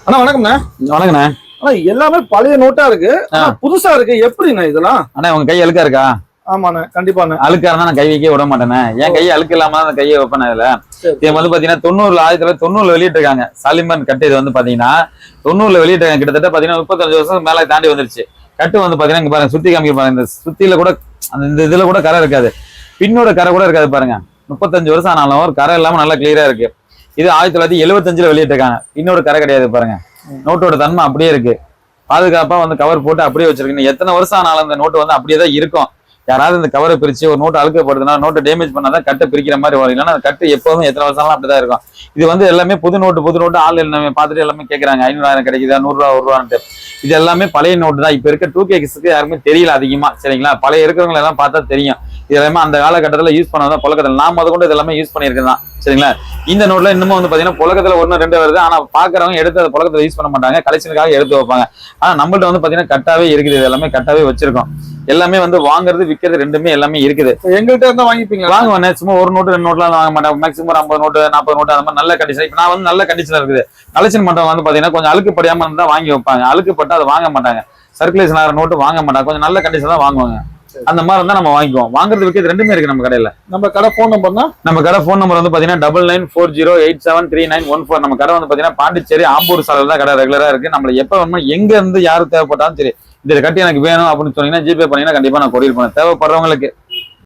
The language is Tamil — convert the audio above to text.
அண்ணா வணக்கம்ண்ணா. வணக்கண்ணே. ஆனா எல்லாமே பழைய நோட்டா இருக்கு, புதுசா இருக்கு. எப்படிண்ணா இதெல்லாம்? அண்ணா உங்க கை அழுக்கா இருக்கா? ஆமாண்ணே, கண்டிப்பாண்ணே. அழுக்கா இருந்தா நான் கை வைக்க விட மாட்டேனே. என் கையை அழுக்கு இல்லாம அந்த கையை வைப்பேன். இதுல இது வந்து பாத்தீங்கன்னா 90 வெளியிட்டு இருக்காங்க. சாலிமன் கட்டு இது வந்து பாத்தீங்கன்னா 90 வெளியிட்டு இருக்காங்க. கிட்டத்தட்ட பாத்தீங்கன்னா 35 வருஷம் மேல தாண்டி வந்துருச்சு. கட்டு வந்து பாத்தீங்கன்னா இங்க பாருங்க, சுத்தி காமிக்க பாருங்க. இந்த சுத்தியில கூட அந்த இதுல கூட கரை இருக்காது, பின்னோட கரை கூட இருக்காது பாருங்க. 35 வருஷம் ஆனாலும் ஒரு கரை இல்லாம நல்லா கிளியரா இருக்கு. இது 1975 வெளியிட்டு இருக்காங்க. இன்னொரு கரை கிடையாது பாருங்க. நோட்டோட தன்மை அப்படியே இருக்கு. பாதுகாப்பா வந்து கவர் போட்டு அப்படியே வச்சிருக்கு. எத்தனை வருஷம் ஆனாலும் இந்த நோட்டு வந்து அப்படியே தான் இருக்கும். யாராவது இந்த கவரை பிரிச்சு ஒரு நோட்டு அழுக்கப்படுதுன்னா நோட்டை டேமேஜ் பண்ணாதான் கட்டை பிரிக்கிற மாதிரி வரும். இல்லைன்னா கட்டு எப்போதும் எத்தனை வருஷம் அப்படிதான் இருக்கும். இது வந்து எல்லாமே புது நோட்டு ஆள் எல்லாமே பார்த்துட்டு எல்லாமே கேட்கறாங்க. 500 கிடைக்குதா, 100 ரூபா 1 ரூபான்ட்டு. இது எல்லாமே பழைய நோட்டு தான். இப்ப இருக்க 2K யாருமே தெரியல அதிகமா. சரிங்களா? பழைய இருக்கிறவங்க எல்லாம் பார்த்தா தெரியும். இது எல்லாமே அந்த காலகட்டத்தில் யூஸ் பண்ணாதான் புழக்கத்தில். நான் முத கொண்டு இது எல்லாமே யூஸ் பண்ணியிருக்கேன் தான். சரிங்களா? இந்த நோட்ல இன்னமும் வந்து பாத்தீங்கன்னா புழக்கத்துல 1 2 வருது. ஆனா பாக்குறவங்க எடுத்து அதை புழக்கத்துல யூஸ் பண்ண மாட்டாங்க, கலெக்ஷனுக்காக எடுத்து வைப்பாங்க. ஆனா நம்மள்ட்ட வந்து பாத்தீங்கன்னா கட்டாவே இருக்குது. இது எல்லாமே கட்டாவே வச்சிருக்கோம். எல்லாமே வந்து வாங்குறது விற்கிறது ரெண்டுமே எல்லாமே இருக்குது. எங்கள்கிட்ட இருந்தா வாங்கிப்பீங்க? வாங்குவேன். சும்மா 1 நோட்டு 2 நோட்லாம் வாங்க மாட்டேன். மேக்ஸிமம் 50 நோட்டு 40 நோட்டு அந்த மாதிரி நல்ல கண்டிஷன். இப்ப நான் வந்து நல்ல கண்டிஷன் இருக்குது. கலெக்ஷன் பண்றவங்க வந்து பாத்தீங்கன்னா கொஞ்சம் அழுக்குப்படியாம இருந்தா வாங்கி வைப்பாங்க. அழுக்குப்பட்டு அதை வாங்க மாட்டாங்க. சர்க்குலேஷன் ஆகிற நோட்டு வாங்க மாட்டாங்க. கொஞ்சம் நல்ல கண்டிஷன் தான் வாங்குவாங்க. அந்த மாதிரி இருந்தா நம்ம வாங்கிக்குவோம். வாங்குறது விற்கிறது ரெண்டுமே இருக்கு நம்ம கடையில. நம்ம கடை போன் நம்பர்னா, நம்ம கடை போன் நம்பர் வந்து பாத்தீங்கன்னா 9940873914. நம்ம கடை வந்து பாத்தீங்கன்னா பாண்டிச்சேரி ஆம்பூர் சாலையில தான் கடை ரெகுலரா இருக்கு. நம்மள எப்ப வேணுமோ எங்க இருந்து யாரு தேவைப்பட்டாலும் சரி, இதை கட்டி எனக்கு வேணும் அப்படின்னு சொன்னீங்கன்னா ஜிபே பண்ணீங்கன்னா கண்டிப்பா நான் கொரியர் பண்ணேன் தேவைப்படுறவங்களுக்கு.